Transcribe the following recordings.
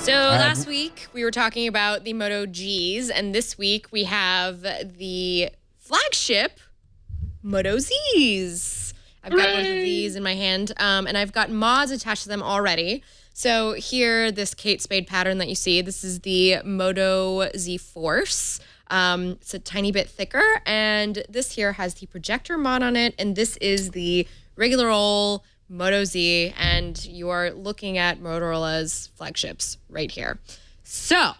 So last week we were talking about the Moto Gs, and this week we have the flagship Moto Zs. I've got both of these in my hand, and I've got mods attached to them already. So here, this Kate Spade pattern that you see, this is the Moto Z Force. It's a tiny bit thicker, and this here has the Projector Mod on it, and this is the regular old Moto Z, and you are looking at Motorola's flagships right here. So,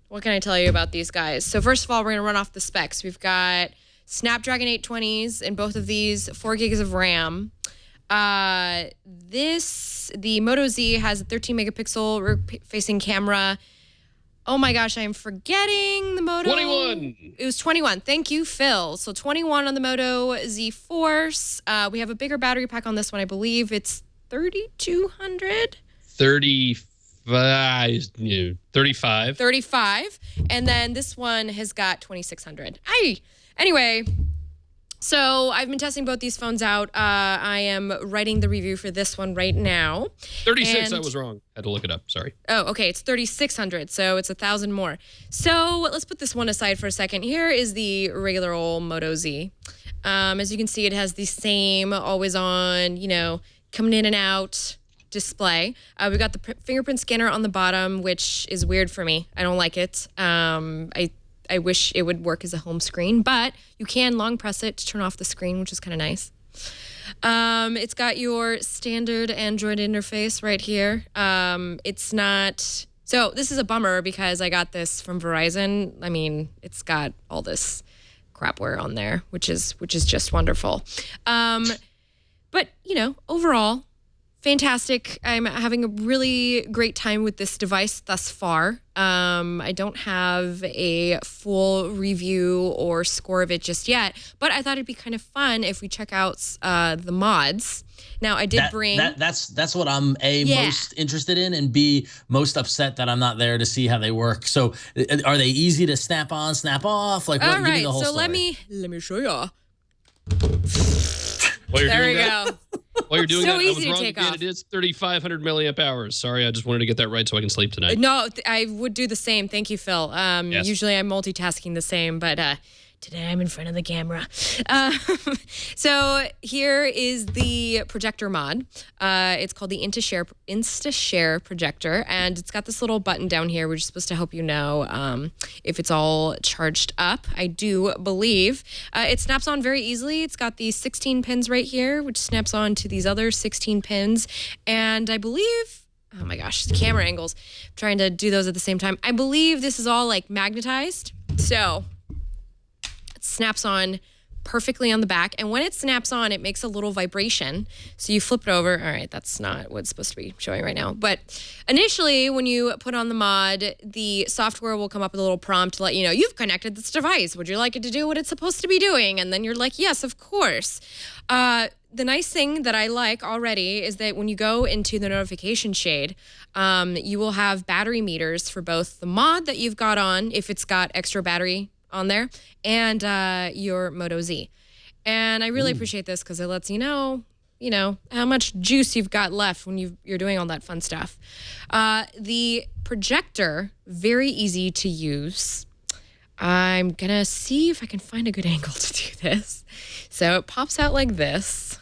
what can I tell you about these guys? So first of all, we're going to run off the specs. We've got Snapdragon 820s in both of these, 4 gigs of RAM. The Moto Z has a 13 megapixel facing camera. Oh my gosh, I am forgetting the Moto. 21. It was 21. Thank you, Phil. So 21 on the Moto Z Force. We have a bigger battery pack on this one. I believe it's 3,200. 35. 35. And then this one has got 2,600. Anyway, so I've been testing both these phones out. I am writing the review for this one right now. 36, I was wrong. Had to look it up, sorry. Oh, okay, it's 3,600, so it's 1,000 more. So let's put this one aside for a second. Here is the regular old Moto Z. As you can see, it has the same always on, coming in and out display. We got the fingerprint scanner on the bottom, which is weird for me. I don't like it. I wish it would work as a home screen, but you can long press it to turn off the screen, which is kind of nice. It's got your standard Android interface right here. It's not... So this is a bummer because I got this from Verizon. I mean, it's got all this crapware on there, which is just wonderful. But, overall, fantastic. I'm having a really great time with this device thus far. I don't have a full review or score of it just yet, but I thought it'd be kind of fun if we check out the mods. Now, I did bring... That's what I'm, most interested in, and B, most upset that I'm not there to see how they work. So are they easy to snap on, snap off? Like, what, all right, give me the whole story. let me show you. There we go. While you're doing so that, easy I was to wrong take again. off. It is 3,500 milliamp hours. Sorry, I just wanted to get that right so I can sleep tonight. No, I would do the same. Thank you, Phil. Yes. Usually I'm multitasking the same, but today I'm in front of the camera. So here is the Projector Mod. It's called the InstaShare Projector, and it's got this little button down here which is supposed to help you know if it's all charged up. I do believe. It snaps on very easily. It's got these 16 pins right here, which snaps on to these other 16 pins, and I believe... Oh my gosh, the camera angles. I'm trying to do those at the same time. I believe this is all like magnetized. So it snaps on perfectly on the back. And when it snaps on, it makes a little vibration. So you flip it over. All right, that's not what it's supposed to be showing right now. But initially, when you put on the mod, the software will come up with a little prompt to let you know, you've connected this device. Would you like it to do what it's supposed to be doing? And then you're like, yes, of course. The nice thing that I like already is that when you go into the notification shade, you will have battery meters for both the mod that you've got on, if it's got extra battery on there, and your Moto Z. And I really appreciate this because it lets you know, how much juice you've got left when you're doing all that fun stuff. The projector, very easy to use. I'm gonna see if I can find a good angle to do this. So it pops out like this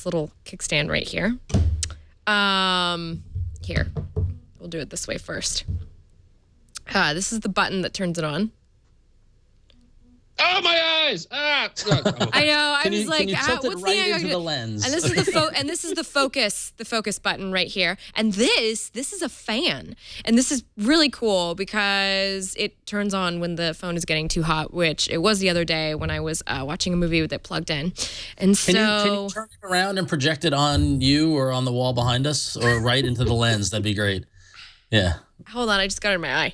little kickstand right here. Here, we'll do it this way first. This is the button that turns it on. Oh, my eyes! Ah! I know. Can you tilt it what's right the angle? into the lens? And this is the focus button right here. And this is a fan. And this is really cool because it turns on when the phone is getting too hot, which it was the other day when I was watching a movie with it plugged in. And so can you turn it around and project it on you or on the wall behind us or right into the lens? That'd be great. Yeah. Hold on, I just got it in my eye.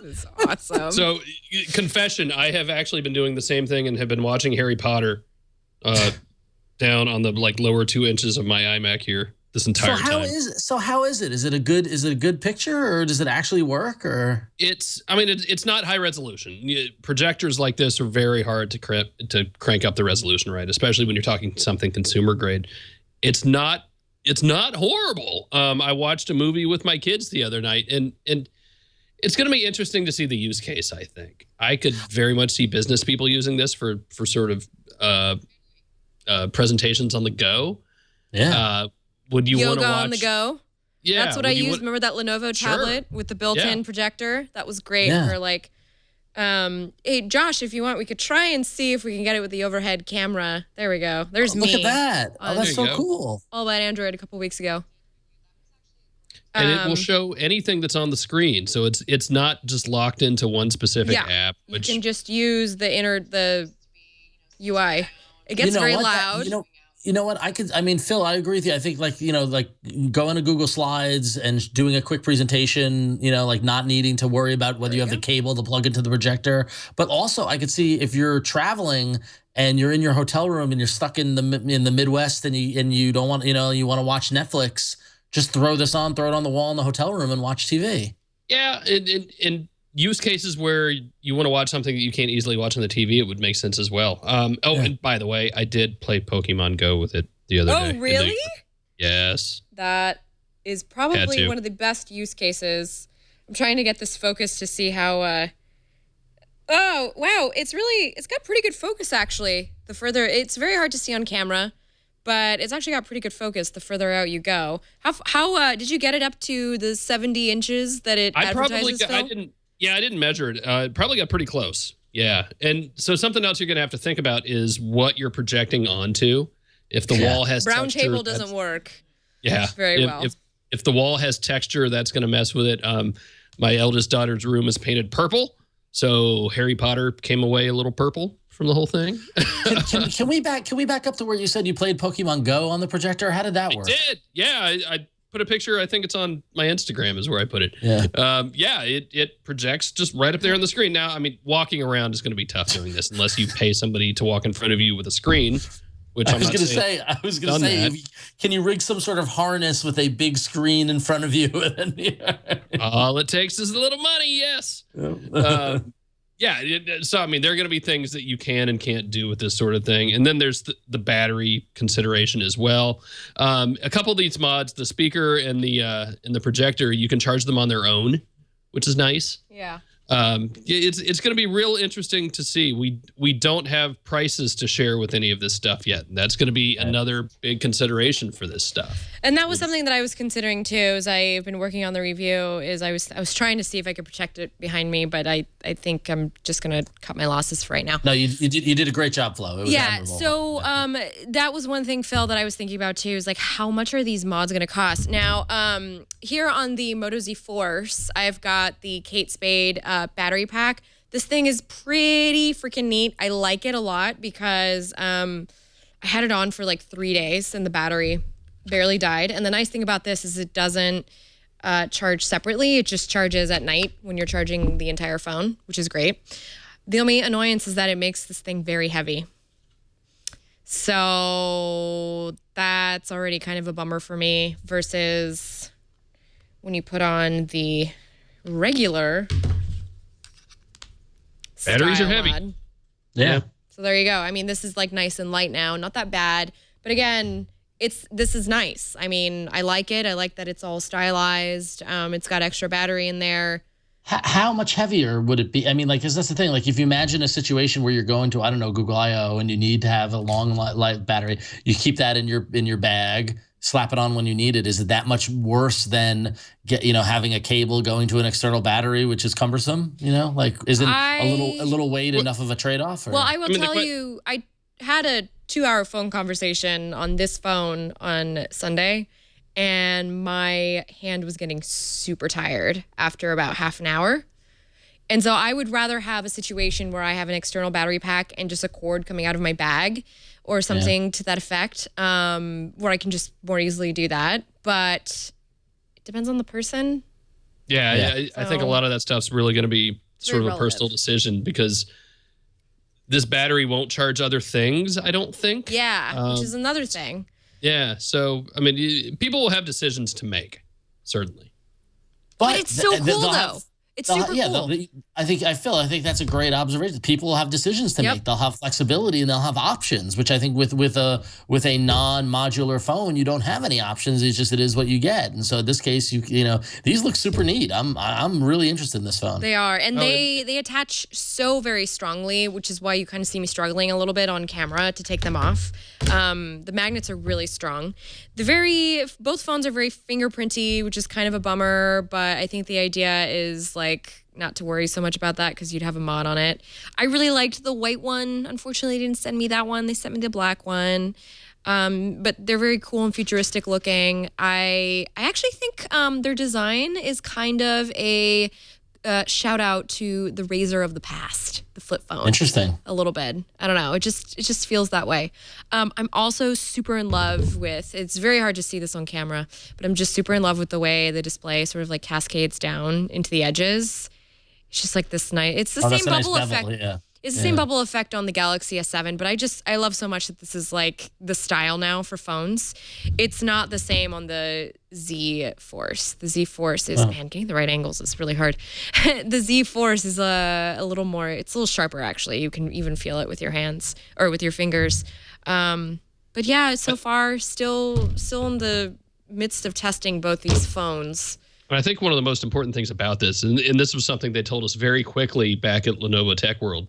This is awesome. So, confession, I have actually been doing the same thing and have been watching Harry Potter down on the lower 2 inches of my iMac here this entire time. So how is it? Is it a good picture, or does it actually work? Or it's not high resolution. Projectors like this are very hard to crank up the resolution, right? Especially when you're talking something consumer grade. It's not it's not horrible. I watched a movie with my kids the other night, and it's going to be interesting to see the use case. I think I could very much see business people using this for sort of presentations on the go. Yeah. Would you want to Yoga watch on the go? Yeah, that's what I used. Remember that Lenovo tablet with the built-in projector? That was great for like. Hey Josh, if you want, we could try and see if we can get it with the overhead camera. There we go. There's me. Look at that. Oh, that's so cool. All about Android a couple weeks ago. And it will show anything that's on the screen, so it's not just locked into one specific app. Which... You can just use the UI. It gets very loud. You know what? Phil, I agree with you. I think like going to Google Slides and doing a quick presentation, like not needing to worry about whether you have the cable to plug into the projector. But also I could see if you're traveling and you're in your hotel room and you're stuck in the Midwest and you don't want, you want to watch Netflix, just throw this on, throw it on the wall in the hotel room and watch TV. Yeah. In use cases where you want to watch something that you can't easily watch on the TV, it would make sense as well. And by the way, I did play Pokemon Go with it the other day. Oh, really? Yes. That is probably one of the best use cases. I'm trying to get this focus to see how... Oh, wow. It's got pretty good focus, actually. It's very hard to see on camera, but it's actually got pretty good focus the further out you go. How did you get it up to the 70 inches that it advertises, Phil? I didn't measure it. It probably got pretty close. Yeah. And so something else you're going to have to think about is what you're projecting onto. If the wall has brown texture, table doesn't work. Yeah. Very well. If the wall has texture, that's going to mess with it. My eldest daughter's room is painted purple. So Harry Potter came away a little purple from the whole thing. Can we back up to where you said you played Pokemon Go on the projector? How did that work? I did. Yeah. I put a picture. I think it's on my Instagram is where I put it. Yeah. It projects just right up there on the screen. Now, I mean, walking around is going to be tough doing this unless you pay somebody to walk in front of you with a screen, which I was going to say, can you rig some sort of harness with a big screen in front of you? All it takes is a little money. Yes. So, I mean, there are going to be things that you can and can't do with this sort of thing. And then there's the battery consideration as well. A couple of these mods, the speaker and the projector, you can charge them on their own, which is nice. Yeah. It's going to be real interesting to see. We don't have prices to share with any of this stuff yet. That's going to be another big consideration for this stuff. And that was something that I was considering too. As I've been working on the review, is I was trying to see if I could protect it behind me, but I think I'm just going to cut my losses for right now. No, you did a great job, Flo. It was admirable. So that was one thing, Phil, that I was thinking about too. Is like, how much are these mods going to cost? Now, here on the Moto Z Force, I've got the Kate Spade battery pack. This thing is pretty freaking neat. I like it a lot because I had it on for like 3 days and the battery barely died. And the nice thing about this is it doesn't charge separately. It just charges at night when you're charging the entire phone, which is great. The only annoyance is that it makes this thing very heavy. So that's already kind of a bummer for me versus when you put on the regular batteries are heavy. Mod. Yeah. So there you go. I mean, this is like nice and light now. Not that bad. But again, this is nice. I mean, I like it. I like that it's all stylized. It's got extra battery in there. How much heavier would it be? I mean, like, because that's the thing. Like, if you imagine a situation where you're going to, I don't know, Google I/O, and you need to have a long light battery, you keep that in your bag, slap it on when you need it. Is it that much worse than having a cable going to an external battery, which is cumbersome? Like, is it a little weight enough of a trade-off? Well, I will tell you, I had a 2-hour phone conversation on this phone on Sunday, and my hand was getting super tired after about half an hour. And so I would rather have a situation where I have an external battery pack and just a cord coming out of my bag or something to that effect, where I can just more easily do that. But it depends on the person. I think a lot of that stuff's really going to be sort of a personal decision because this battery won't charge other things, I don't think. Yeah, which is another thing. Yeah, so, I mean, people will have decisions to make, certainly. But it's so cool, though. It's super cool. I think that's a great observation. People will have decisions to make. They'll have flexibility and they'll have options, which I think with a non-modular phone, you don't have any options. It's just, it is what you get. And so in this case, you know, these look super neat. I'm really interested in this phone. They are, and they attach so very strongly, which is why you kind of see me struggling a little bit on camera to take them off. The magnets are really strong. Both phones are very fingerprinty, which is kind of a bummer, but I think the idea is like not to worry so much about that because you'd have a mod on it. I really liked the white one. Unfortunately, they didn't send me that one. They sent me the black one. But they're very cool and futuristic looking. I actually think their design is kind of a shout out to the Razr of the past, the flip phone. Interesting. A little bit. I don't know. It just feels that way. I'm also super in love with, it's very hard to see this on camera, but I'm just super in love with the way the display sort of like cascades down into the edges. It's just like this nice, it's the same bubble effect. Yeah. It's the same bubble effect on the Galaxy S7, but I love so much that this is like the style now for phones. It's not the same on the Z Force. The Z Force is, man, getting the right angles is really hard. The Z Force is a little more, it's a little sharper actually. You can even feel it with your hands or with your fingers. But yeah, so far still in the midst of testing both these phones. I think one of the most important things about this, and this was something they told us very quickly back at Lenovo Tech World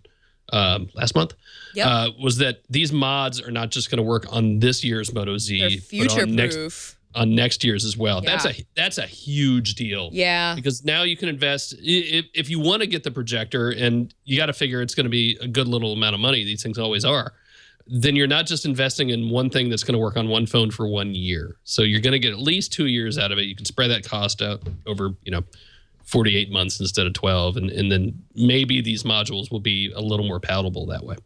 last month, was that these mods are not just going to work on this year's Moto Z, they're future-proof. On next year's as well. Yeah. That's a huge deal. Yeah. Because now you can invest, if you want to get the projector, and you got to figure it's going to be a good little amount of money, these things always are, then you're not just investing in one thing that's going to work on one phone for 1 year. So you're going to get at least 2 years out of it. You can spread that cost out over, 48 months instead of 12. And then maybe these modules will be a little more palatable that way.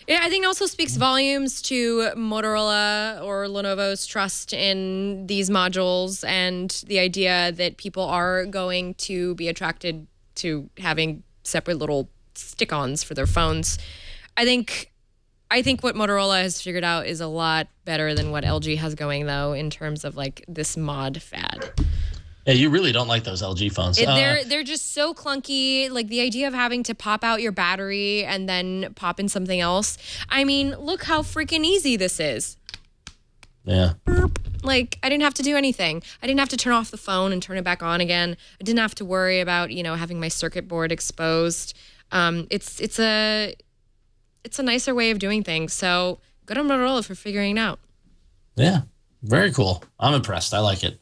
Yeah, I think it also speaks volumes to Motorola or Lenovo's trust in these modules and the idea that people are going to be attracted to having separate little stick-ons for their phones. I think what Motorola has figured out is a lot better than what LG has going, though, in terms of like this mod fad. Yeah, you really don't like those LG phones. They're just so clunky. Like the idea of having to pop out your battery and then pop in something else. I mean, look how freaking easy this is. Yeah. Like I didn't have to do anything. I didn't have to turn off the phone and turn it back on again. I didn't have to worry about, having my circuit board exposed. It's a nicer way of doing things. So good on Motorola for figuring it out. Yeah, very cool. I'm impressed. I like it.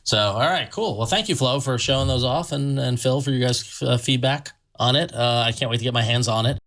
So, all right, cool. Well, thank you, Flo, for showing those off, and Phil for your guys' feedback on it. I can't wait to get my hands on it.